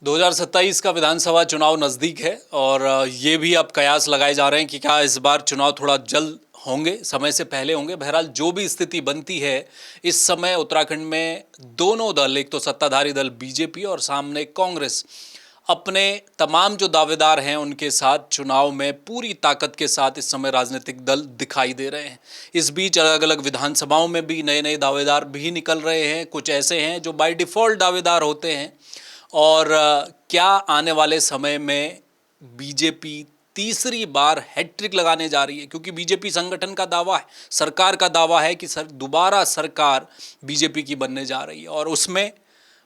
2027 का विधानसभा चुनाव नज़दीक है और ये भी अब कयास लगाए जा रहे हैं कि क्या इस बार चुनाव थोड़ा जल्द होंगे, समय से पहले होंगे। बहरहाल जो भी स्थिति बनती है, इस समय उत्तराखंड में दोनों दल, एक तो सत्ताधारी दल बीजेपी और सामने कांग्रेस, अपने तमाम जो दावेदार हैं उनके साथ चुनाव में पूरी ताकत के साथ इस समय राजनीतिक दल दिखाई दे रहे हैं। इस बीच अलग अलग विधानसभाओं में भी नए नए दावेदार भी निकल रहे हैं। कुछ ऐसे हैं जो बाय डिफ़ॉल्ट दावेदार होते हैं। और क्या आने वाले समय में बीजेपी तीसरी बार हैट्रिक लगाने जा रही है? क्योंकि बीजेपी संगठन का दावा है, सरकार का दावा है कि दोबारा सरकार बीजेपी की बनने जा रही है और उसमें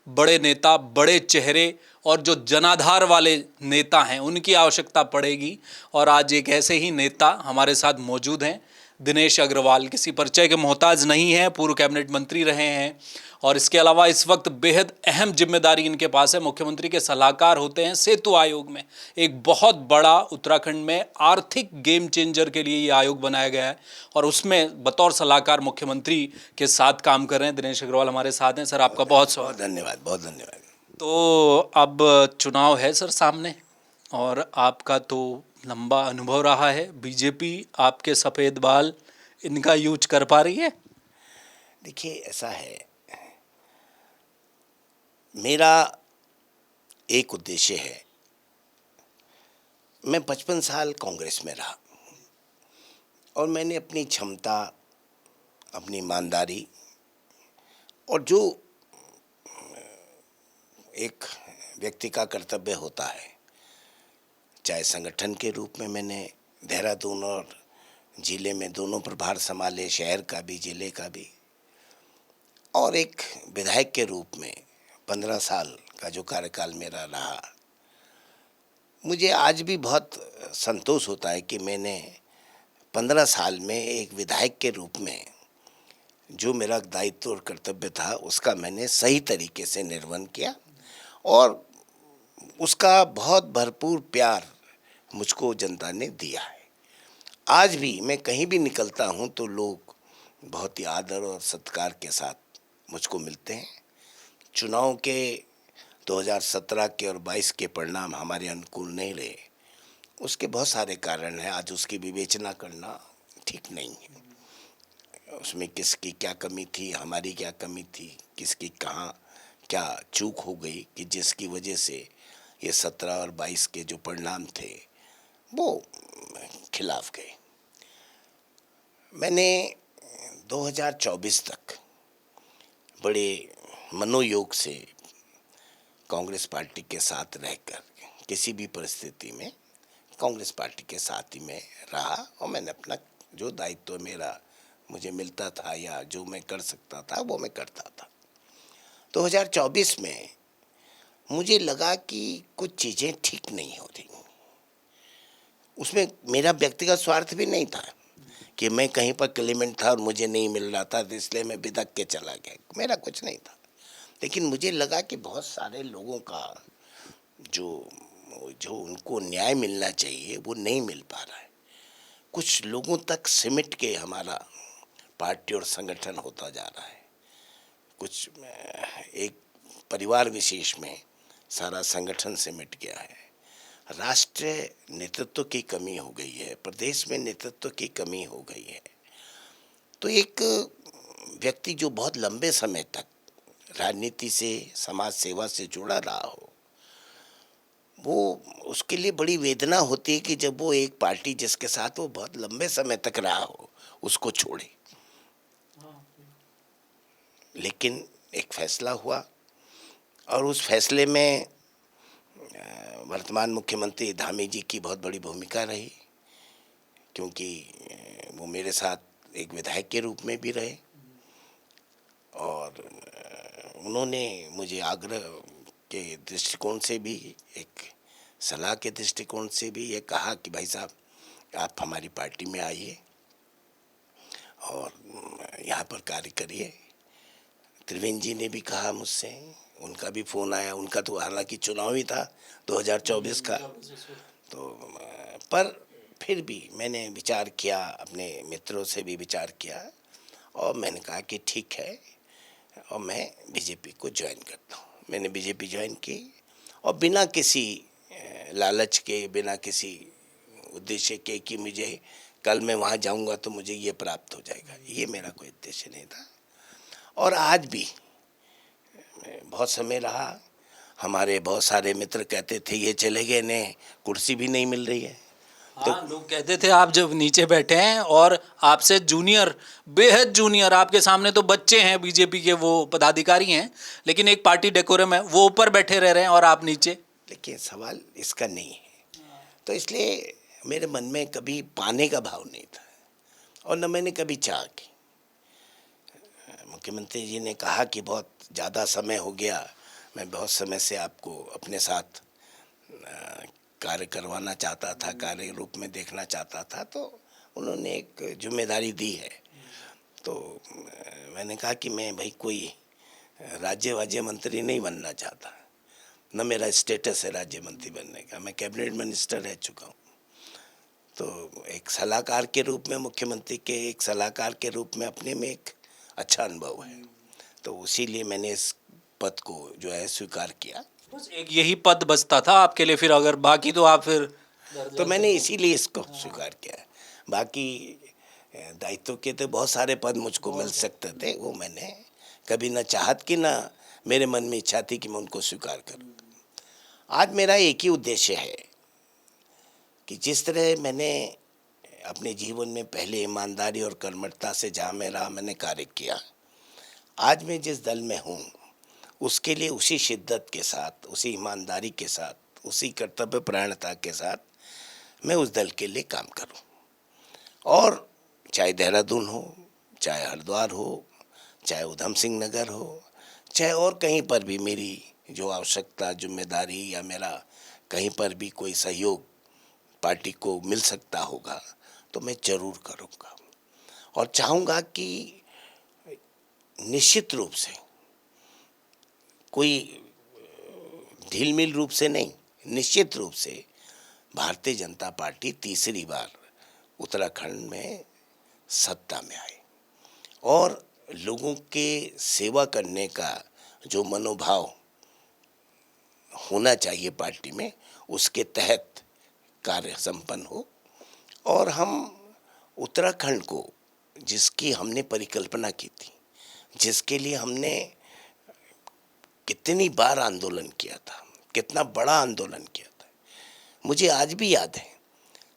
बड़े नेता, बड़े चेहरे और जो जनाधार वाले नेता हैं उनकी आवश्यकता पड़ेगी। और आज एक ऐसे ही नेता हमारे साथ मौजूद हैं, दिनेश अग्रवाल। किसी परिचय के मोहताज नहीं हैं, पूर्व कैबिनेट मंत्री रहे हैं और इसके अलावा इस वक्त बेहद अहम जिम्मेदारी इनके पास है। मुख्यमंत्री के सलाहकार होते हैं सेतु आयोग में। एक बहुत बड़ा उत्तराखंड में आर्थिक गेम चेंजर के लिए ये आयोग बनाया गया है और उसमें बतौर सलाहकार मुख्यमंत्री के साथ काम कर रहे हैं। दिनेश अग्रवाल हमारे साथ हैं। सर, आपका बहुत स्वागत। धन्यवाद, बहुत धन्यवाद। तो अब चुनाव है सर सामने और आपका तो लंबा अनुभव रहा है। बीजेपी आपके सफ़ेद बाल इनका यूज कर पा रही है? देखिए, ऐसा है, मेरा एक उद्देश्य है। मैं 55 साल कांग्रेस में रहा और मैंने अपनी क्षमता, अपनी ईमानदारी और जो एक व्यक्ति का कर्तव्य होता है, चाहे संगठन के रूप में मैंने देहरादून और जिले में दोनों प्रभार संभाले, शहर का भी, जिले का भी, और एक विधायक के रूप में 15 साल का जो कार्यकाल मेरा रहा। मुझे आज भी बहुत संतोष होता है कि मैंने 15 साल में एक विधायक के रूप में जो मेरा दायित्व और कर्तव्य था उसका मैंने सही तरीके से निर्वहन किया और उसका बहुत भरपूर प्यार मुझको जनता ने दिया है। आज भी मैं कहीं भी निकलता हूं तो लोग बहुत ही आदर और सत्कार के साथ मुझको मिलते हैं। चुनाव के 2017 के और 22 के परिणाम हमारे अनुकूल नहीं रहे, उसके बहुत सारे कारण हैं। आज उसकी विवेचना करना ठीक नहीं है। उसमें किसकी क्या कमी थी, हमारी क्या कमी थी, किसकी कहाँ क्या चूक हो गई कि जिसकी वजह से ये 17 और 22 के जो परिणाम थे वो खिलाफ गए। मैंने 2024 तक बड़े मनोयोग से कांग्रेस पार्टी के साथ रहकर किसी भी परिस्थिति में कांग्रेस पार्टी के साथ ही में रहा और मैंने अपना जो दायित्व मेरा मुझे मिलता था या जो मैं कर सकता था वो मैं करता था। 2024 में मुझे लगा कि कुछ चीज़ें ठीक नहीं हो रही। उसमें मेरा व्यक्तिगत स्वार्थ भी नहीं था कि मैं कहीं पर क्लेमेंट था और मुझे नहीं मिल रहा था तो इसलिए मैं बिदक के चला गया, मेरा कुछ नहीं था। लेकिन मुझे लगा कि बहुत सारे लोगों का जो जो उनको न्याय मिलना चाहिए वो नहीं मिल पा रहा है। कुछ लोगों तक सिमट के हमारा पार्टी और संगठन होता जा रहा है। कुछ एक परिवार विशेष में सारा संगठन सिमट गया है। राष्ट्रीय नेतृत्व की कमी हो गई है, प्रदेश में नेतृत्व की कमी हो गई है। तो एक व्यक्ति जो बहुत लंबे समय तक राजनीति से, समाज सेवा से जुड़ा रहा हो, वो उसके लिए बड़ी वेदना होती है कि जब वो एक पार्टी जिसके साथ वो बहुत लंबे समय तक रहा हो उसको छोड़े। लेकिन एक फैसला हुआ और उस फैसले में वर्तमान मुख्यमंत्री धामी जी की बहुत बड़ी भूमिका रही, क्योंकि वो मेरे साथ एक विधायक के रूप में भी रहे और उन्होंने मुझे आग्रह के दृष्टिकोण से भी, एक सलाह के दृष्टिकोण से भी ये कहा कि भाई साहब आप हमारी पार्टी में आइए और यहाँ पर कार्य करिए। त्रिवेंद्र जी ने भी कहा मुझसे, उनका भी फ़ोन आया। उनका तो हालांकि चुनाव ही था 2024 का, तो पर फिर भी मैंने विचार किया, अपने मित्रों से भी विचार किया और मैंने कहा कि ठीक है और मैं बीजेपी को ज्वाइन करता हूँ। मैंने बीजेपी ज्वाइन की और बिना किसी लालच के, बिना किसी उद्देश्य के कि मुझे कल मैं वहाँ जाऊँगा तो मुझे ये प्राप्त हो जाएगा, ये मेरा कोई उद्देश्य नहीं था। और आज भी बहुत समय रहा, हमारे बहुत सारे मित्र कहते थे ये चले गए ने कुर्सी भी नहीं मिल रही है। हाँ, लोग कहते थे आप जब नीचे बैठे हैं और आपसे जूनियर, बेहद जूनियर, आपके सामने तो बच्चे हैं बीजेपी के, वो पदाधिकारी हैं, लेकिन एक पार्टी डेकोरम है, वो ऊपर बैठे रह रहे हैं और आप नीचे। लेकिन सवाल इसका नहीं है, तो इसलिए मेरे मन में कभी पाने का भाव नहीं था और न मैंने कभी चाहा कि मुख्यमंत्री जी ने कहा कि बहुत ज़्यादा समय हो गया, मैं बहुत समय से आपको अपने साथ कार्य करवाना चाहता था, कार्य रूप में देखना चाहता था, तो उन्होंने एक जिम्मेदारी दी है। तो मैंने कहा कि मैं भाई कोई राज्य मंत्री नहीं बनना चाहता, न मेरा स्टेटस है राज्य मंत्री बनने का, मैं कैबिनेट मिनिस्टर रह चुका हूँ। तो एक सलाहकार के रूप में, मुख्यमंत्री के एक सलाहकार के रूप में अपने में एक अच्छा अनुभव है, तो इसीलिए मैंने इस पद को जो है स्वीकार किया। बस एक यही पद बचता था आपके लिए, फिर अगर बाकी तो आप फिर तो मैंने इसीलिए इसको स्वीकार किया। बाकी दायित्व के तो बहुत सारे पद मुझको मिल सकते थे, वो मैंने कभी न चाहत की न मेरे मन में इच्छा थी कि मैं उनको स्वीकार करूं। आज मेरा एक ही उद्देश्य है कि जिस तरह मैंने अपने जीवन में पहले ईमानदारी और कर्मठता से जहाँ मैं रहा, मैंने कार्य किया, आज मैं जिस दल में हूँ उसके लिए उसी शिद्दत के साथ, उसी ईमानदारी के साथ, उसी कर्तव्य परायणता के साथ मैं उस दल के लिए काम करूं। और चाहे देहरादून हो, चाहे हरिद्वार हो, चाहे उधम सिंह नगर हो, चाहे और कहीं पर भी मेरी जो आवश्यकता, जिम्मेदारी या मेरा कहीं पर भी कोई सहयोग पार्टी को मिल सकता होगा तो मैं जरूर करूँगा। और चाहूँगा कि निश्चित रूप से, कोई ढीलमिल रूप से नहीं, निश्चित रूप से भारतीय जनता पार्टी तीसरी बार उत्तराखंड में सत्ता में आए और लोगों के सेवा करने का जो मनोभाव होना चाहिए पार्टी में, उसके तहत कार्य संपन्न हो। और हम उत्तराखंड को, जिसकी हमने परिकल्पना की थी, जिसके लिए हमने कितनी बार आंदोलन किया था, कितना बड़ा आंदोलन किया था, मुझे आज भी याद है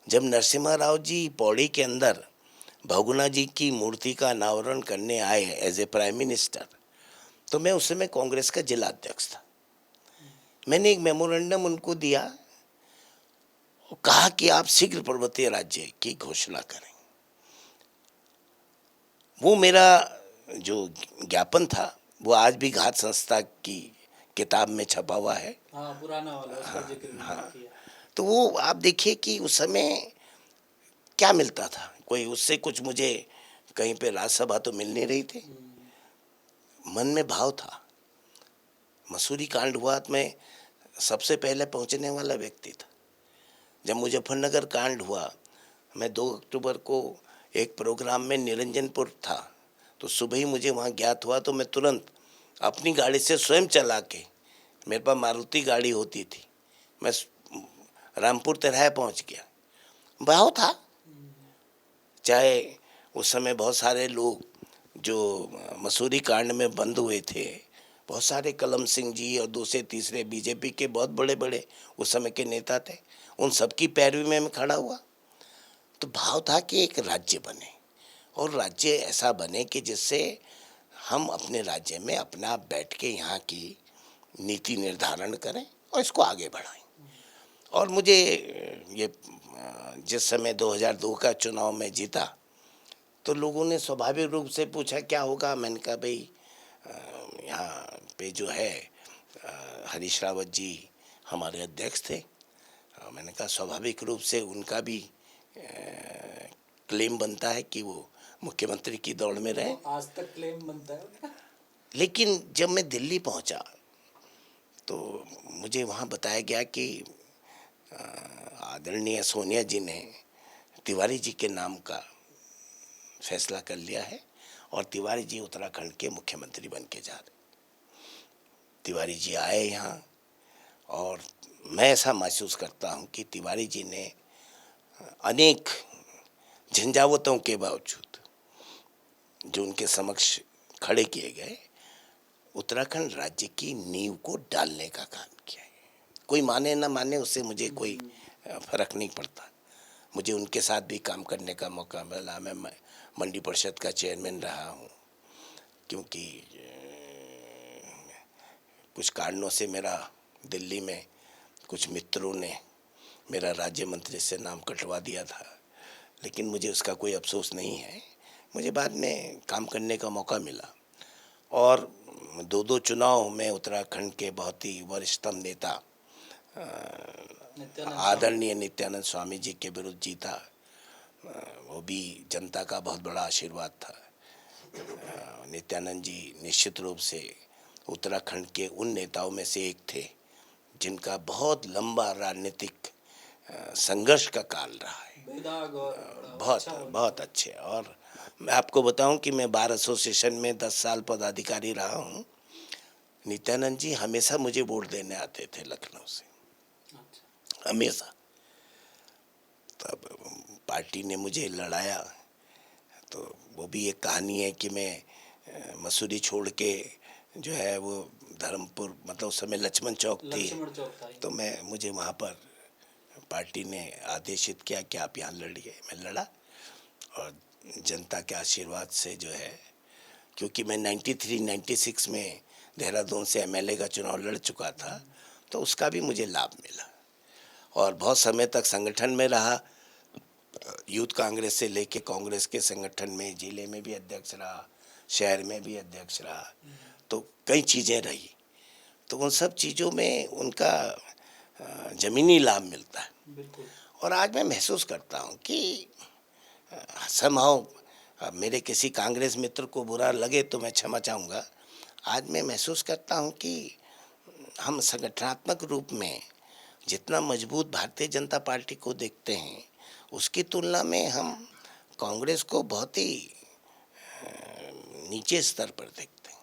जब नरसिम्हा राव जी पौड़ी के अंदर बहुगुणा जी की मूर्ति का अनावरण करने आए एज ए प्राइम मिनिस्टर, तो मैं उस समय कांग्रेस का जिला अध्यक्ष था। मैंने एक मेमोरेंडम उनको दिया और कहा कि आप शीघ्र पर्वतीय राज्य की घोषणा करें। वो मेरा जो ज्ञापन था वो आज भी घात संस्था की किताब में छपा हुआ है। हाँ, पुराना वाला, उसका जिक्र मैंने किया। तो वो आप देखिए कि उस समय क्या मिलता था, कोई उससे कुछ मुझे कहीं पे राज्यसभा तो मिल नहीं रही थी, मन में भाव था। मसूरी कांड हुआ तो मैं सबसे पहले पहुंचने वाला व्यक्ति था। जब मुजफ्फरनगर कांड हुआ, मैं 2 अक्टूबर को एक प्रोग्राम में निरंजनपुर था, तो सुबह ही मुझे वहाँ ज्ञात हुआ, तो मैं तुरंत अपनी गाड़ी से स्वयं चला के, मेरे पास मारुति गाड़ी होती थी, मैं रामपुर तिराहे पहुँच गया। भाव था। चाहे उस समय बहुत सारे लोग जो मसूरी कांड में बंद हुए थे, बहुत सारे कलम सिंह जी और दूसरे तीसरे बीजेपी के बहुत बड़े बड़े उस समय के नेता थे, उन सबकी पैरवी में मैं खड़ा हुआ। तो भाव था कि एक राज्य बने और राज्य ऐसा बने कि जिससे हम अपने राज्य में अपना बैठ के यहाँ की नीति निर्धारण करें और इसको आगे बढ़ाएं। और मुझे ये जिस समय 2002 का चुनाव में जीता, तो लोगों ने स्वाभाविक रूप से पूछा क्या होगा। मैंने कहा भाई यहाँ पे जो है हरीश रावत जी हमारे अध्यक्ष थे, मैंने कहा स्वाभाविक रूप से उनका भी क्लेम बनता है कि वो मुख्यमंत्री की दौड़ में रहे। आज तक क्लेम बनता है। लेकिन जब मैं दिल्ली पहुंचा तो मुझे वहाँ बताया गया कि आदरणीय सोनिया जी ने तिवारी जी के नाम का फैसला कर लिया है और तिवारी जी उत्तराखंड के मुख्यमंत्री बन के जा रहे। तिवारी जी आए यहाँ और मैं ऐसा महसूस करता हूं कि तिवारी जी ने अनेक झंझावतों के बावजूद जो उनके समक्ष खड़े किए गए, उत्तराखंड राज्य की नींव को डालने का काम किया है। कोई माने ना माने उससे मुझे कोई फर्क नहीं पड़ता। मुझे उनके साथ भी काम करने का मौका मिला। मैं मंडी परिषद का चेयरमैन रहा हूँ, क्योंकि कुछ कारणों से मेरा दिल्ली में कुछ मित्रों ने मेरा राज्य मंत्री से नाम कटवा दिया था, लेकिन मुझे उसका कोई अफसोस नहीं है। मुझे बाद में काम करने का मौका मिला और दो चुनाव में उत्तराखंड के बहुत ही वरिष्ठतम नेता आदरणीय नित्यानंद स्वामी जी के विरुद्ध जीता। वो भी जनता का बहुत बड़ा आशीर्वाद था। नित्यानंद जी निश्चित रूप से उत्तराखंड के उन नेताओं में से एक थे जिनका बहुत लंबा राजनीतिक संघर्ष का काल रहा है। बहुत अच्छे। और मैं आपको बताऊं कि मैं बार एसोसिएशन में 10 साल पदाधिकारी रहा हूं। नित्यानंद जी हमेशा मुझे वोट देने आते थे लखनऊ से, हमेशा। तब पार्टी ने मुझे लड़ाया, तो वो भी एक कहानी है कि मैं मसूरी छोड़ के जो है वो धर्मपुर, मतलब उस समय लक्ष्मण चौक थी, तो मुझे वहाँ पर पार्टी ने आदेशित किया कि आप यहाँ लड़िए। मैं लड़ा और जनता के आशीर्वाद से जो है, क्योंकि मैं 93-96 में देहरादून से एमएलए का चुनाव लड़ चुका था, तो उसका भी मुझे लाभ मिला। और बहुत समय तक संगठन में रहा, यूथ कांग्रेस से लेके कांग्रेस के संगठन में, जिले में भी अध्यक्ष रहा, शहर में भी अध्यक्ष रहा, तो कई चीज़ें रही। तो उन सब चीज़ों में उनका ज़मीनी लाभ मिलता है। और आज मैं महसूस करता हूँ कि समहाउ मेरे किसी कांग्रेस मित्र को बुरा लगे तो मैं क्षमा चाहूँगा। आज मैं महसूस करता हूँ कि हम संगठनात्मक रूप में जितना मजबूत भारतीय जनता पार्टी को देखते हैं, उसकी तुलना में हम कांग्रेस को बहुत ही नीचे स्तर पर देखते हैं।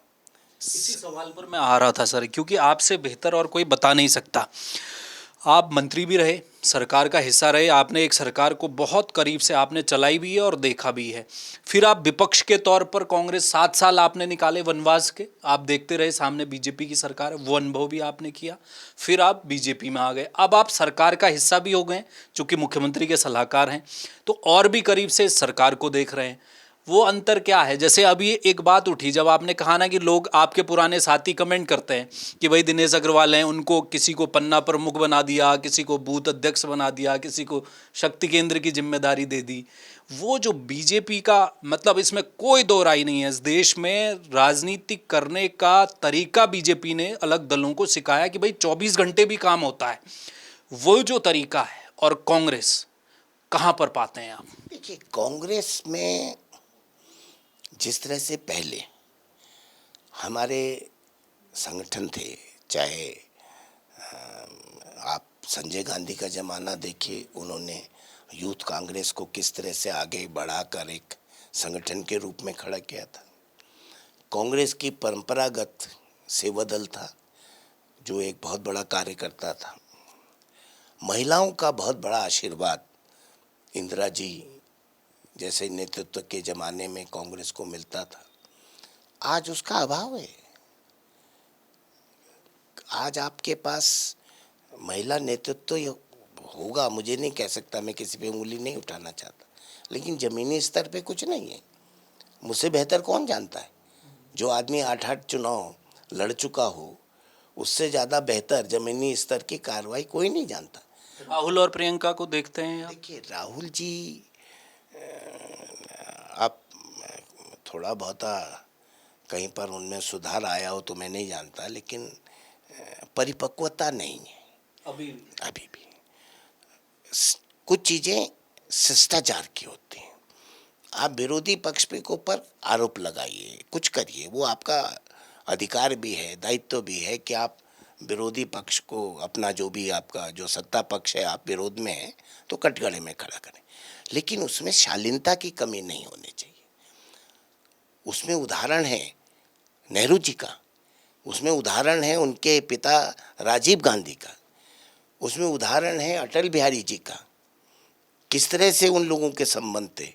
इसी सवाल पर मैं आ रहा था सर, क्योंकि आपसे बेहतर और कोई बता नहीं सकता। आप मंत्री भी रहे, सरकार का हिस्सा रहे, आपने एक सरकार को बहुत करीब से आपने चलाई भी है और देखा भी है। फिर आप विपक्ष के तौर पर कांग्रेस 7 साल आपने निकाले वनवास के, आप देखते रहे सामने बीजेपी की सरकार है, वो अनुभव भी आपने किया। फिर आप बीजेपी में आ गए, अब आप सरकार का हिस्सा भी हो गए, चूंकि मुख्यमंत्री के सलाहकार हैं, तो और भी करीब से इस सरकार को देख रहे हैं। वो अंतर क्या है? जैसे अभी एक बात उठी जब आपने कहा ना कि लोग आपके पुराने साथी कमेंट करते हैं कि भाई दिनेश अग्रवाल हैं, उनको किसी को पन्ना प्रमुख बना दिया, किसी को बूथ अध्यक्ष बना दिया, किसी को शक्ति केंद्र की जिम्मेदारी दे दी। वो जो बीजेपी का, मतलब इसमें कोई दो राय नहीं है, इस देश में राजनीति करने का तरीका बीजेपी ने अलग दलों को सिखाया कि भाई 24 घंटे भी काम होता है, वो जो तरीका है। और कांग्रेस कहाँ पर पाते हैं आप? देखिए, कांग्रेस में जिस तरह से पहले हमारे संगठन थे, चाहे आप संजय गांधी का ज़माना देखिए, उन्होंने यूथ कांग्रेस को किस तरह से आगे बढ़ाकर एक संगठन के रूप में खड़ा किया था। कांग्रेस की परंपरागत सेवा दल था, जो एक बहुत बड़ा कार्य करता था। महिलाओं का बहुत बड़ा आशीर्वाद इंदिरा जी जैसे नेतृत्व के ज़माने में कांग्रेस को मिलता था। आज उसका अभाव है। आज आपके पास महिला नेतृत्व होगा, मुझे नहीं कह सकता, मैं किसी पे उंगली नहीं उठाना चाहता, लेकिन ज़मीनी स्तर पे कुछ नहीं है। मुझसे बेहतर कौन जानता है? जो आदमी 8-8 चुनाव लड़ चुका हो, उससे ज़्यादा बेहतर ज़मीनी स्तर की कार्रवाई कोई नहीं जानता। राहुल और प्रियंका को देखते हैं आप? देखिए, राहुल जी, आप थोड़ा बहुत कहीं पर उनमें सुधार आया हो तो मैं नहीं जानता, लेकिन परिपक्वता नहीं है अभी भी। कुछ चीज़ें शिष्टाचार की होती हैं। आप विरोधी पक्ष पे को पर आरोप लगाइए, कुछ करिए, वो आपका अधिकार भी है, दायित्व भी है कि आप विरोधी पक्ष को, अपना जो भी आपका जो सत्ता पक्ष है, आप विरोध में हैं तो कटघरे में खड़ा करें, लेकिन उसमें शालीनता की कमी नहीं होनी चाहिए। उसमें उदाहरण है नेहरू जी का, उसमें उदाहरण है उनके पिता राजीव गांधी का, उसमें उदाहरण है अटल बिहारी जी का, किस तरह से उन लोगों के संबंध थे,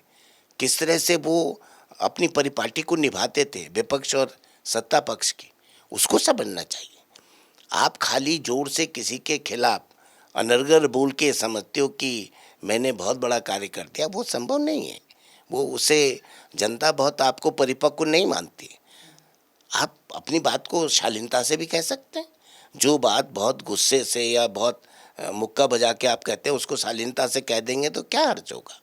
किस तरह से वो अपनी परिपाटी को निभाते थे, विपक्ष और सत्ता पक्ष की। उसको समझना चाहिए। आप खाली जोर से किसी के खिलाफ अनर्गल बोल के समझते हो कि मैंने बहुत बड़ा कार्य कर दिया, वो संभव नहीं है। वो उसे जनता बहुत आपको परिपक्व नहीं मानती। आप अपनी बात को शालीनता से भी कह सकते हैं। जो बात बहुत गुस्से से या बहुत मुक्का बजा के आप कहते हैं, उसको शालीनता से कह देंगे तो क्या हर्ज होगा।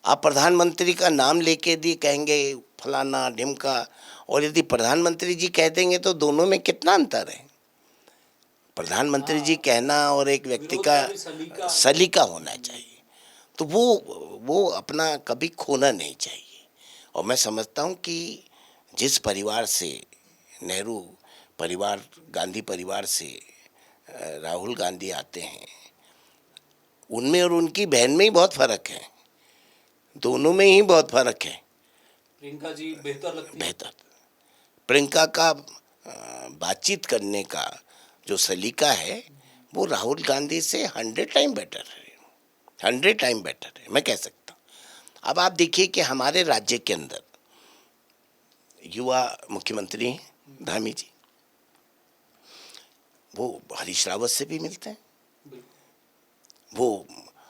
आप प्रधानमंत्री का नाम लेके दी कहेंगे फलाना ढिमका, और यदि प्रधानमंत्री जी कह देंगे तो दोनों में कितना अंतर है। प्रधानमंत्री जी कहना और एक व्यक्ति का सलीका होना चाहिए। तो वो अपना कभी खोना नहीं चाहिए। और मैं समझता हूँ कि जिस परिवार से नेहरू परिवार, गांधी परिवार से राहुल गांधी आते हैं, उनमें और उनकी बहन में ही बहुत फर्क है। दोनों में ही बहुत फर्क है। प्रियंका जी बेहतर लगती है। बेहतर प्रियंका का बातचीत करने का जो सलीका है वो राहुल गांधी से 100 टाइम बेटर है। 100 टाइम बेटर है, मैं कह सकता हूँ। अब आप देखिए कि हमारे राज्य के अंदर युवा मुख्यमंत्री हैं धामी जी, वो हरीश रावत से भी मिलते हैं, वो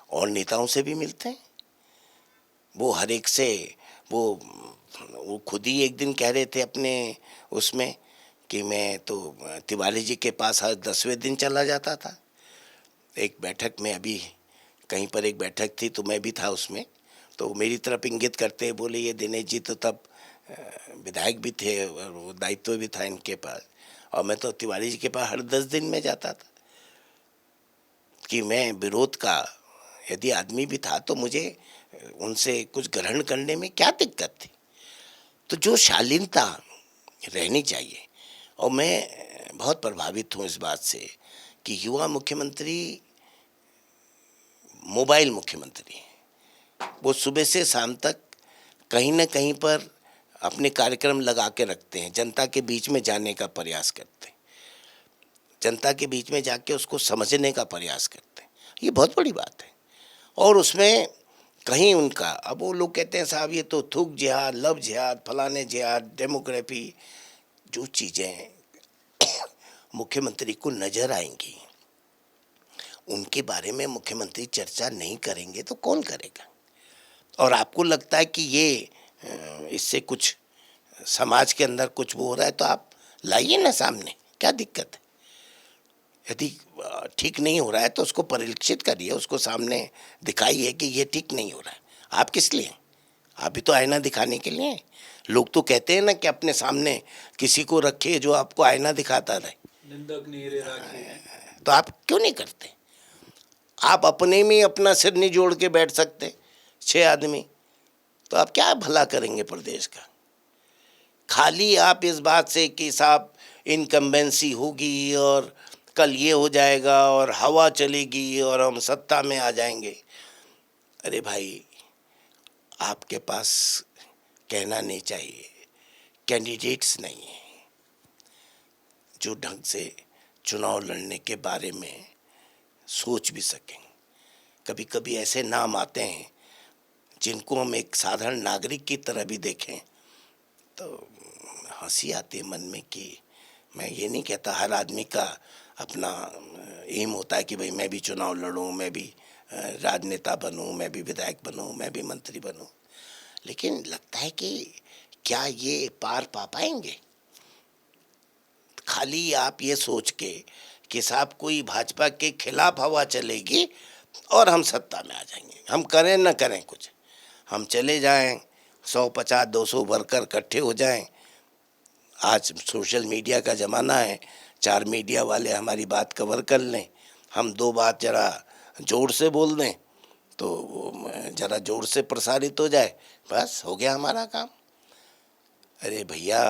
और नेताओं से भी मिलते हैं, वो हर एक से वो खुद ही एक दिन कह रहे थे अपने उसमें कि मैं तो तिवारी जी के पास हर 10वें दिन चला जाता था। एक बैठक में, अभी कहीं पर एक बैठक थी तो मैं भी था उसमें, तो मेरी तरफ इंगित करते बोले ये दिनेश जी तो तब विधायक भी थे और वो दायित्व भी था इनके पास, और मैं तो तिवारी जी के पास हर 10 दिन में जाता था। कि मैं विरोध का यदि आदमी भी था तो मुझे उनसे कुछ ग्रहण करने में क्या दिक्कत थी। तो जो शालीनता रहनी चाहिए। और मैं बहुत प्रभावित हूँ इस बात से कि युवा मुख्यमंत्री मोबाइल मुख्यमंत्री हैं। वो सुबह से शाम तक कहीं न कहीं पर अपने कार्यक्रम लगा के रखते हैं, जनता के बीच में जाने का प्रयास करते हैं, जनता के बीच में जाके उसको समझने का प्रयास करते हैं। ये बहुत बड़ी बात है। और उसमें कहीं उनका, अब वो लोग कहते हैं साहब ये तो थूक जिहाद, लव जिहाद, फलाने जिहाद, डेमोग्राफी, जो चीज़ें मुख्यमंत्री को नजर आएंगी उनके बारे में मुख्यमंत्री चर्चा नहीं करेंगे तो कौन करेगा। और आपको लगता है कि ये इससे कुछ समाज के अंदर कुछ वो हो रहा है तो आप लाइए ना सामने, क्या दिक्कत है। यदि ठीक नहीं हो रहा है तो उसको परिलक्षित करिए, उसको सामने दिखाइए कि ये ठीक नहीं हो रहा है। आप किस लिए? आप भी तो आईना दिखाने के लिए हैं। लोग तो कहते हैं ना कि अपने सामने किसी को रखिए जो आपको आईना दिखाता रहे। निंदक नीरे राखी। तो आप क्यों नहीं करते? आप अपने में अपना सिर नहीं जोड़ के बैठ सकते 6 आदमी, तो आप क्या भला करेंगे प्रदेश का। खाली आप इस बात से कि साहब इनकम्बेंसी होगी और कल ये हो जाएगा और हवा चलेगी और हम सत्ता में आ जाएंगे। अरे भाई, आपके पास कहना नहीं चाहिए, कैंडिडेट्स नहीं है जो ढंग से चुनाव लड़ने के बारे में सोच भी सकें। कभी कभी ऐसे नाम आते हैं जिनको हम एक साधारण नागरिक की तरह भी देखें तो हंसी आती है मन में। कि मैं ये नहीं कहता हर आदमी का अपना एम होता है कि भाई मैं भी चुनाव लड़ूं, मैं भी राजनेता बनूं, मैं भी विधायक बनूं, मैं भी मंत्री बनूं, लेकिन लगता है कि क्या ये पार पा पाएंगे। खाली आप ये सोच के कि साहब कोई भाजपा के खिलाफ हवा चलेगी और हम सत्ता में आ जाएंगे, हम करें न करें कुछ, हम चले जाएं 150-200 वर्कर इकट्ठे हो जाएं। आज सोशल मीडिया का ज़माना है, 4 मीडिया वाले हमारी बात कवर कर लें, हम 2 बात ज़रा जोर से बोल दें तो ज़रा जोर से प्रसारित हो जाए, बस हो गया हमारा काम। अरे भैया,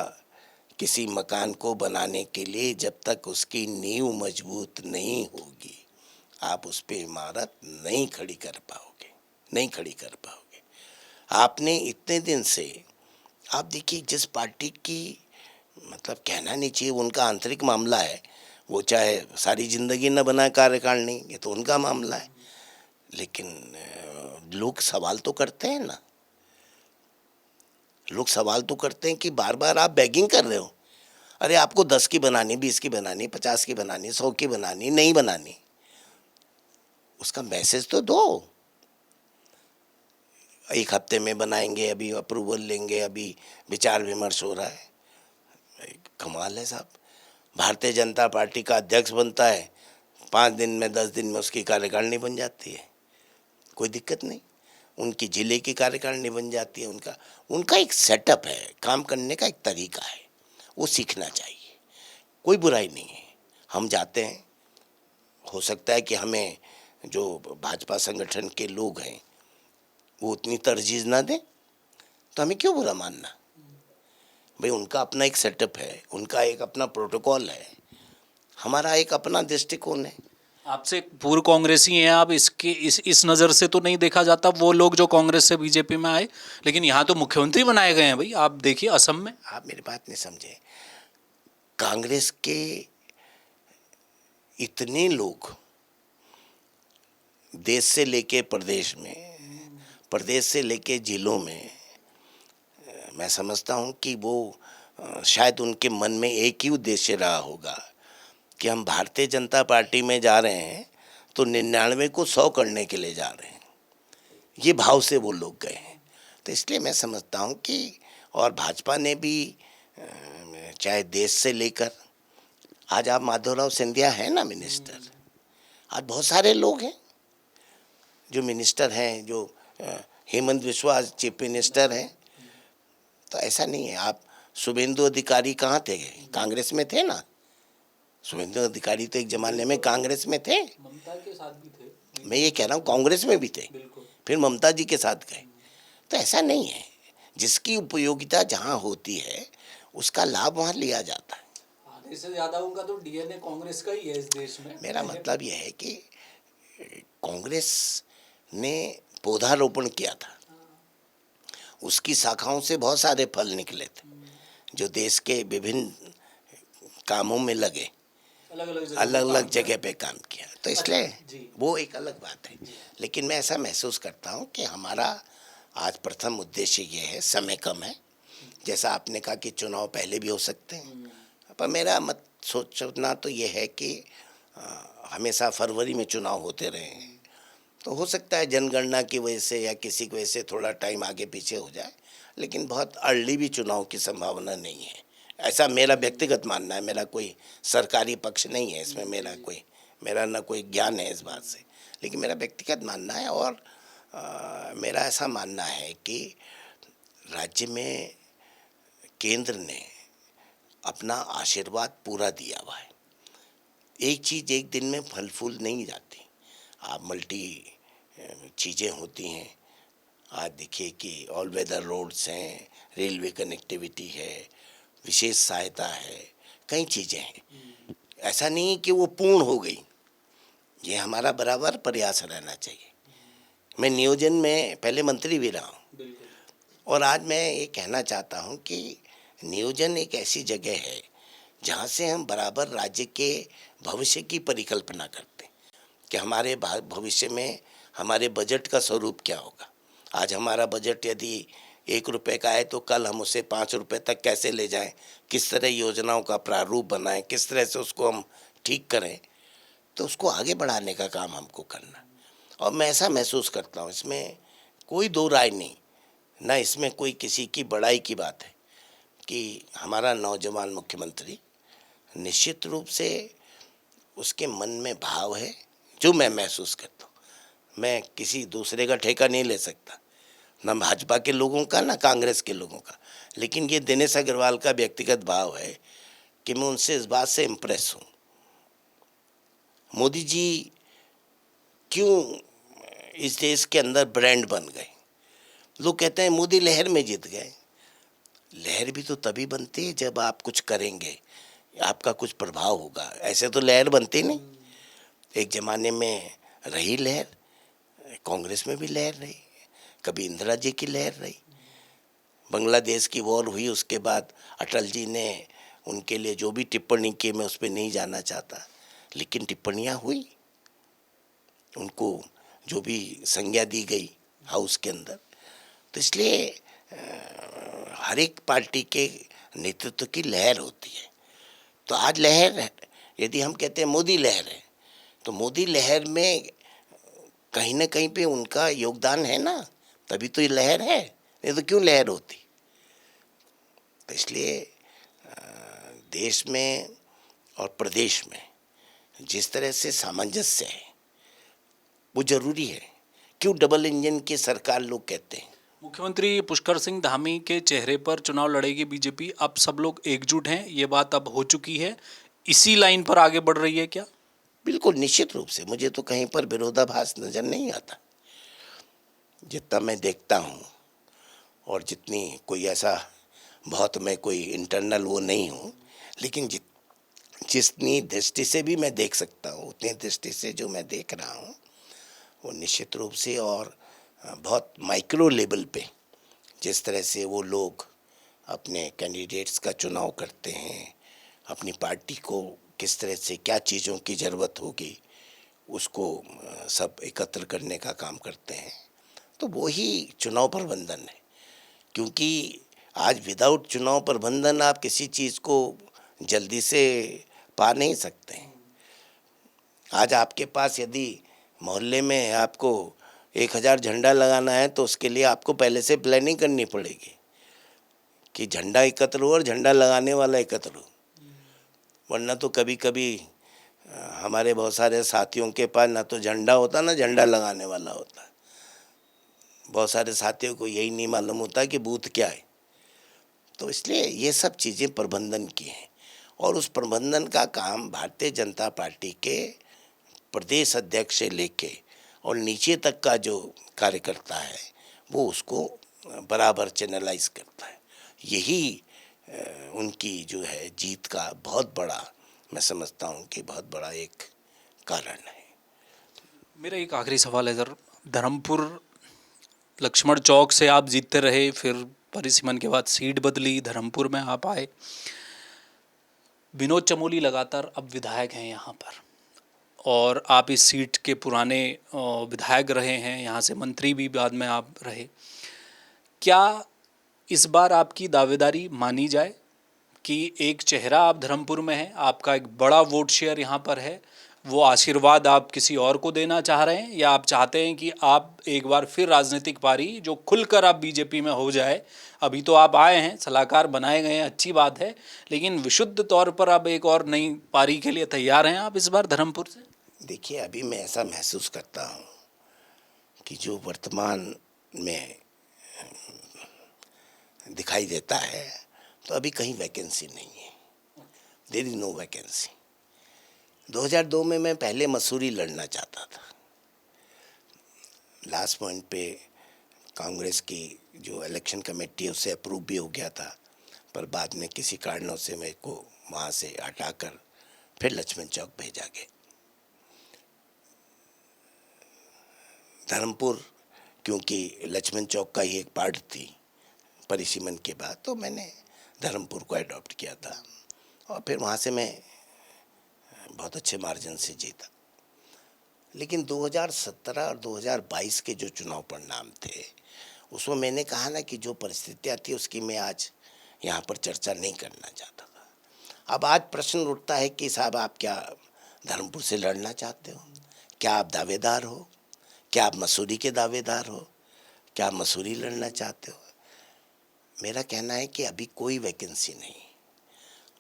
किसी मकान को बनाने के लिए जब तक उसकी नींव मजबूत नहीं होगी आप उस पर इमारत नहीं खड़ी कर पाओगे, नहीं खड़ी कर पाओगे। आपने इतने दिन से, आप देखिए जिस पार्टी की मतलब कहना नहीं चाहिए, उनका आंतरिक मामला है। वो चाहे सारी जिंदगी न बनाए कार्यकाल नहीं, ये तो उनका मामला है। लेकिन लोग सवाल तो करते हैं ना, लोग सवाल तो करते हैं कि बार बार आप बैगिंग कर रहे हो। अरे आपको 10 की बनानी, 20 की बनानी, 50 की बनानी, 100 की बनानी, नहीं बनानी, उसका मैसेज तो दो। एक हफ्ते में बनाएंगे, अभी अप्रूवल लेंगे, अभी विचार विमर्श हो रहा है। कमाल है साहब। भारतीय जनता पार्टी का अध्यक्ष बनता है, 5 दिन में 10 दिन में उसकी कार्यकारिणी बन जाती है, कोई दिक्कत नहीं। उनकी जिले की कार्यकारिणी बन जाती है। उनका उनका एक सेटअप है, काम करने का एक तरीका है, वो सीखना चाहिए। कोई बुराई नहीं है, हम जाते हैं। हो सकता है कि हमें जो भाजपा संगठन के लोग हैं वो उतनी तरजीह ना दें, तो हमें क्यों बुरा मानना। भाई उनका अपना एक सेटअप है, उनका एक अपना प्रोटोकॉल है, हमारा एक अपना दृष्टिकोण है। आपसे पूर्व कांग्रेसी हैं आप, इसके इस नज़र से तो नहीं देखा जाता वो लोग जो कांग्रेस से बीजेपी में आए, लेकिन यहाँ तो मुख्यमंत्री बनाए गए हैं भाई। आप देखिए असम में। आप मेरी बात नहीं समझे। कांग्रेस के इतने लोग देश से लेके प्रदेश में, प्रदेश से लेके जिलों में, मैं समझता हूँ कि वो शायद उनके मन में एक ही उद्देश्य रहा होगा कि हम भारतीय जनता पार्टी में जा रहे हैं तो 99 को 100 करने के लिए जा रहे हैं, ये भाव से वो लोग गए हैं। तो इसलिए मैं समझता हूँ कि और भाजपा ने भी चाहे देश से लेकर, आज आप माधवराव सिंधिया है ना मिनिस्टर, आज बहुत सारे लोग हैं जो मिनिस्टर हैं, जो हेमंत बिस्वा चीफ मिनिस्टर हैं। तो ऐसा नहीं है। आप शुभेंदु अधिकारी कहाँ थे, कांग्रेस में थे ना। शुभेंदु अधिकारी तो एक जमाने में कांग्रेस में थे, ममता के साथ भी थे। मैं ये कह रहा हूँ कांग्रेस में भी थे, बिल्कुल। फिर ममता जी के साथ गए। तो ऐसा नहीं है, जिसकी उपयोगिता जहाँ होती है उसका लाभ वहाँ लिया जाता है। आधे से ज्यादा उनका तो डीएनए कांग्रेस का ही है इस देश में। मेरा मतलब यह है कि कांग्रेस ने पौधारोपण किया था, उसकी शाखाओं से बहुत सारे फल निकले थे जो देश के विभिन्न कामों में लगे, अलग अलग जगह पे काम किया। तो इसलिए जी। वो एक अलग बात है। लेकिन मैं ऐसा महसूस करता हूँ कि हमारा आज प्रथम उद्देश्य ये है, समय कम है। जैसा आपने कहा कि चुनाव पहले भी हो सकते हैं, पर मेरा मत सोचना तो ये है कि हमेशा फरवरी में चुनाव होते रहे हैं, तो हो सकता है जनगणना की वजह से या किसी की वजह से थोड़ा टाइम आगे पीछे हो जाए, लेकिन बहुत अर्ली भी चुनाव की संभावना नहीं है, ऐसा मेरा व्यक्तिगत मानना है। मेरा कोई सरकारी पक्ष नहीं है इसमें, मेरा ना कोई ज्ञान है इस बात से, लेकिन मेरा व्यक्तिगत मानना है। और मेरा ऐसा मानना है कि राज्य में केंद्र ने अपना आशीर्वाद पूरा दिया हुआ है। एक चीज़ एक दिन में फल फूल नहीं जाती, आप मल्टी चीज़ें होती हैं। आज देखिए कि ऑल वेदर रोड्स हैं, रेलवे कनेक्टिविटी है, विशेष सहायता है, कई चीज़ें हैं। ऐसा नहीं कि वो पूर्ण हो गई, ये हमारा बराबर प्रयास रहना चाहिए। मैं नियोजन में पहले मंत्री भी रहा हूँ, और आज मैं ये कहना चाहता हूँ कि नियोजन एक ऐसी जगह है जहाँ से हम बराबर राज्य के भविष्य की परिकल्पना करते हैं कि हमारे भविष्य में हमारे बजट का स्वरूप क्या होगा। आज हमारा बजट यदि 1 रुपये का है तो कल हम उसे 5 रुपये तक कैसे ले जाएं, किस तरह योजनाओं का प्रारूप बनाएं, किस तरह से उसको हम ठीक करें, तो उसको आगे बढ़ाने का काम हमको करना। और मैं ऐसा महसूस करता हूँ, इसमें कोई दो राय नहीं, ना इसमें कोई किसी की बड़ाई की बात है कि हमारा नौजवान मुख्यमंत्री निश्चित रूप से उसके मन में भाव है जो मैं महसूस करता हूँ। मैं किसी दूसरे का ठेका नहीं ले सकता, ना भाजपा के लोगों का ना कांग्रेस के लोगों का, लेकिन ये दिनेश अग्रवाल का व्यक्तिगत भाव है कि मैं उनसे इस बात से इम्प्रेस हूँ। मोदी जी क्यों इस देश के अंदर ब्रांड बन गए। लोग कहते हैं मोदी लहर में जीत गए, लहर भी तो तभी बनती है जब आप कुछ करेंगे, आपका कुछ प्रभाव होगा, ऐसे तो लहर बनती नहीं। एक ज़माने में रही लहर, कांग्रेस में भी लहर रही, कभी इंदिरा जी की लहर रही, बांग्लादेश की वॉर हुई, उसके बाद अटल जी ने उनके लिए जो भी टिप्पणी की मैं उस पर नहीं जाना चाहता, लेकिन टिप्पणियाँ हुई, उनको जो भी संज्ञा दी गई हाउस के अंदर। तो इसलिए हर एक पार्टी के नेतृत्व की लहर होती है। तो आज लहर है, यदि हम कहते हैं मोदी लहर है, तो मोदी लहर में कहीं ना कहीं पे उनका योगदान है ना, तभी तो ये लहर है, नहीं तो क्यों लहर होती। तो इसलिए देश में और प्रदेश में जिस तरह से सामंजस्य है वो जरूरी है। क्यों डबल इंजन की सरकार लोग कहते हैं। मुख्यमंत्री पुष्कर सिंह धामी के चेहरे पर चुनाव लड़ेगी बीजेपी, अब सब लोग एकजुट हैं, ये बात अब हो चुकी है, इसी लाइन पर आगे बढ़ रही है क्या? बिल्कुल निश्चित रूप से, मुझे तो कहीं पर विरोधाभास नजर नहीं आता। जितना मैं देखता हूँ और जितनी कोई ऐसा बहुत मैं कोई इंटरनल वो नहीं हूँ, लेकिन जितनी दृष्टि से भी मैं देख सकता हूँ उतनी दृष्टि से जो मैं देख रहा हूँ वो निश्चित रूप से और बहुत माइक्रो लेवल पे जिस तरह से वो लोग अपने कैंडिडेट्स का चुनाव करते हैं, अपनी पार्टी को किस तरह से क्या चीज़ों की ज़रूरत होगी उसको सब एकत्र करने का काम करते हैं, तो वो ही चुनाव प्रबंधन है। क्योंकि आज विदाउट चुनाव प्रबंधन आप किसी चीज़ को जल्दी से पा नहीं सकते हैं। आज आपके पास यदि मोहल्ले में आपको 1000 झंडा लगाना है तो उसके लिए आपको पहले से प्लानिंग करनी पड़ेगी कि झंडा एकत्र हो और झंडा लगाने वाला एकत्र हो। वरना तो कभी कभी हमारे बहुत सारे साथियों के पास ना तो झंडा होता ना झंडा लगाने वाला होता। बहुत सारे साथियों को यही नहीं मालूम होता कि बूथ क्या है। तो इसलिए ये सब चीज़ें प्रबंधन की हैं और उस प्रबंधन का काम भारतीय जनता पार्टी के प्रदेश अध्यक्ष से लेके और नीचे तक का जो कार्यकर्ता है वो उसको बराबर चैनलाइज करता है। यही उनकी जो है जीत का बहुत बड़ा, मैं समझता हूँ कि बहुत बड़ा एक कारण है। मेरा एक आखिरी सवाल है सर, धर्मपुर लक्ष्मण चौक से आप जीतते रहे, फिर परिसीमन के बाद सीट बदली, धर्मपुर में आप आए, विनोद चमोली लगातार अब विधायक हैं यहाँ पर और आप इस सीट के पुराने विधायक रहे हैं, यहाँ से मंत्री भी बाद में आप रहे। क्या इस बार आपकी दावेदारी मानी जाए कि एक चेहरा आप धर्मपुर में है, आपका एक बड़ा वोट शेयर यहाँ पर है, वो आशीर्वाद आप किसी और को देना चाह रहे हैं या आप चाहते हैं कि आप एक बार फिर राजनीतिक पारी जो खुलकर आप बीजेपी में हो जाए? अभी तो आप आए हैं, सलाहकार बनाए गए हैं, अच्छी बात है, लेकिन विशुद्ध तौर पर अब एक और नई पारी के लिए तैयार हैं आप इस बार धर्मपुर से? देखिए, अभी मैं ऐसा महसूस करता हूँ कि जो वर्तमान में दिखाई देता है तो अभी कहीं वैकेंसी नहीं है। There is no vacancy. 2002 में मैं पहले मसूरी लड़ना चाहता था। लास्ट पॉइंट पे कांग्रेस की जो इलेक्शन कमेटी है उससे अप्रूव भी हो गया था, पर बाद में किसी कारणों से मेरे को वहाँ से हटाकर फिर लक्ष्मण चौक भेजा गया। धर्मपुर क्योंकि लक्ष्मण चौक का ही एक पार्ट थी परिसीमन के बाद, तो मैंने धर्मपुर को अडॉप्ट किया था और फिर वहाँ से मैं बहुत अच्छे मार्जिन से जीता। लेकिन 2017 और 2022 के जो चुनाव परिणाम थे उसमें मैंने कहा ना कि जो परिस्थितियाँ थी उसकी मैं आज यहाँ पर चर्चा नहीं करना चाहता था। अब आज प्रश्न उठता है कि साहब आप क्या धर्मपुर से लड़ना चाहते हो? क्या आप दावेदार हो? क्या आप मसूरी के दावेदार हो? क्या आप मसूरी लड़ना चाहते हो? मेरा कहना है कि अभी कोई वैकेंसी नहीं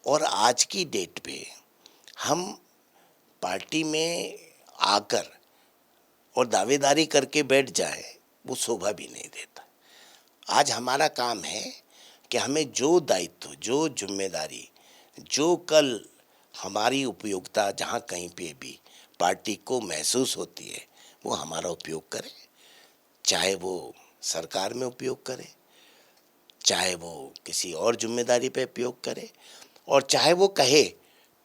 और आज की डेट पे हम पार्टी में आकर और दावेदारी करके बैठ जाए वो शोभा भी नहीं देता। आज हमारा काम है कि हमें जो दायित्व, जो जिम्मेदारी, जो कल हमारी उपयोगिता जहाँ कहीं पे भी पार्टी को महसूस होती है वो हमारा उपयोग करें, चाहे वो सरकार में उपयोग करे, चाहे वो किसी और जिम्मेदारी पे उपयोग करे और चाहे वो कहे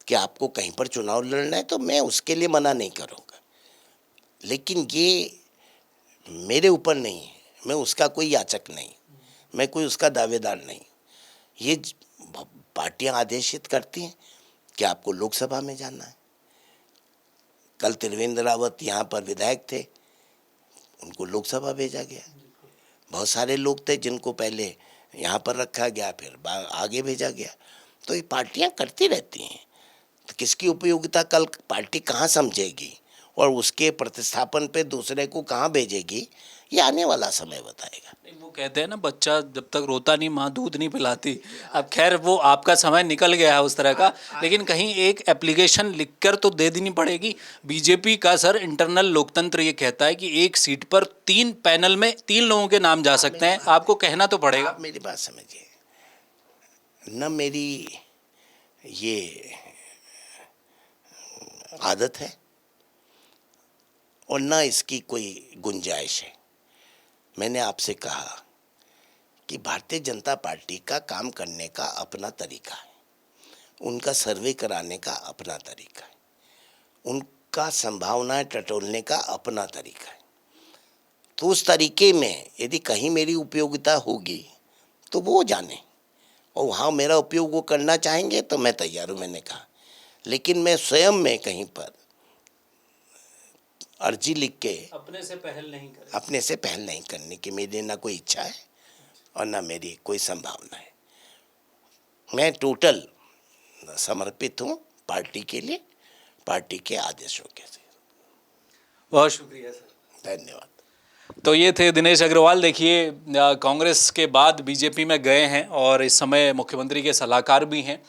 कि आपको कहीं पर चुनाव लड़ना है तो मैं उसके लिए मना नहीं करूँगा। लेकिन ये मेरे ऊपर नहीं है, मैं उसका कोई याचक नहीं, मैं कोई उसका दावेदार नहीं। ये पार्टियां आदेशित करती हैं कि आपको लोकसभा में जाना है। कल त्रिवेंद्र रावत यहाँ पर विधायक थे, उनको लोकसभा भेजा गया। बहुत सारे लोग थे जिनको पहले यहाँ पर रखा गया, फिर आगे भेजा गया। तो ये पार्टियां करती रहती हैं। तो किसकी उपयोगिता कल पार्टी कहाँ समझेगी और उसके प्रतिस्थापन पे दूसरे को कहाँ भेजेगी, ये आने वाला समय बताएगा। नहीं, वो कहते हैं ना, बच्चा जब तक रोता नहीं माँ दूध नहीं पिलाती। अब खैर वो आपका समय निकल गया है उस तरह का, लेकिन कहीं एक एप्लीकेशन लिखकर तो दे देनी पड़ेगी। बीजेपी का सर इंटरनल लोकतंत्र ये कहता है कि एक सीट पर 3 पैनल में 3 लोगों के नाम जा सकते हैं। आपको कहना तो पड़ेगा। आप मेरी बात समझिए, न मेरी ये आदत है और न इसकी कोई गुंजाइश है। मैंने आपसे कहा कि भारतीय जनता पार्टी का काम करने का अपना तरीका है, उनका सर्वे कराने का अपना तरीका है, उनका संभावनाएं टटोलने का अपना तरीका है। तो उस तरीके में यदि कहीं मेरी उपयोगिता होगी तो वो जाने, और वहाँ मेरा उपयोग वो करना चाहेंगे तो मैं तैयार हूँ, मैंने कहा। लेकिन मैं स्वयं में कहीं पर अर्जी लिख के अपने से पहल नहीं करने की मेरी ना कोई इच्छा है और ना मेरी कोई संभावना है। मैं टोटल समर्पित हूँ पार्टी के लिए, पार्टी के आदेशों के लिए। बहुत शुक्रिया सर, धन्यवाद। तो ये थे दिनेश अग्रवाल। देखिए, कांग्रेस के बाद बीजेपी में गए हैं और इस समय मुख्यमंत्री के सलाहकार भी हैं।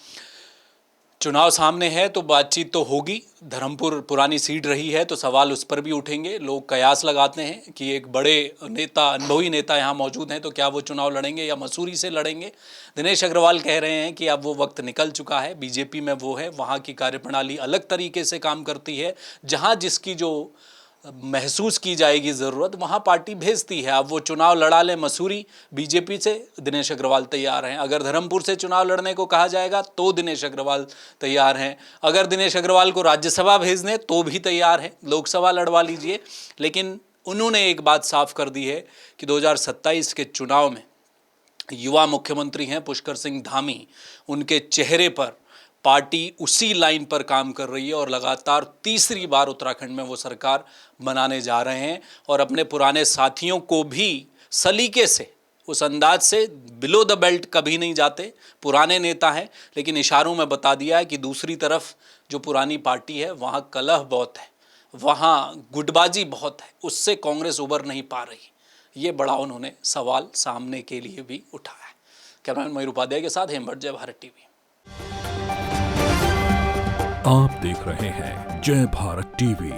चुनाव सामने है तो बातचीत तो होगी। धर्मपुर पुरानी सीट रही है तो सवाल उस पर भी उठेंगे। लोग कयास लगाते हैं कि एक बड़े नेता, अनुभवी नेता यहाँ मौजूद हैं, तो क्या वो चुनाव लड़ेंगे या मसूरी से लड़ेंगे। दिनेश अग्रवाल कह रहे हैं कि अब वो वक्त निकल चुका है। बीजेपी में वो है, वहाँ की कार्यप्रणाली अलग तरीके से काम करती है। जहाँ जिसकी जो महसूस की जाएगी ज़रूरत, वहाँ पार्टी भेजती है। अब वो चुनाव लड़ा लें मसूरी बीजेपी से, दिनेश अग्रवाल तैयार हैं। अगर धर्मपुर से चुनाव लड़ने को कहा जाएगा तो दिनेश अग्रवाल तैयार हैं। अगर दिनेश अग्रवाल को राज्यसभा भेज दें तो भी तैयार हैं, लोकसभा लड़वा लीजिए। लेकिन उन्होंने एक बात साफ कर दी है कि 2027 के चुनाव में युवा मुख्यमंत्री हैं पुष्कर सिंह धामी, उनके चेहरे पर पार्टी उसी लाइन पर काम कर रही है और लगातार तीसरी बार उत्तराखंड में वो सरकार बनाने जा रहे हैं। और अपने पुराने साथियों को भी सलीके से, उस अंदाज से बिलो द बेल्ट कभी नहीं जाते। पुराने नेता हैं, लेकिन इशारों में बता दिया है कि दूसरी तरफ जो पुरानी पार्टी है वहाँ कलह बहुत है, वहाँ गुटबाजी बहुत है, उससे कांग्रेस उबर नहीं पा रही। ये बड़ा उन्होंने सवाल सामने के लिए भी उठाया है। कैमरामैन मयूर उपाध्याय के साथ हेमभट्ट, जय भारत टीवी। आप देख रहे हैं जय भारत टीवी।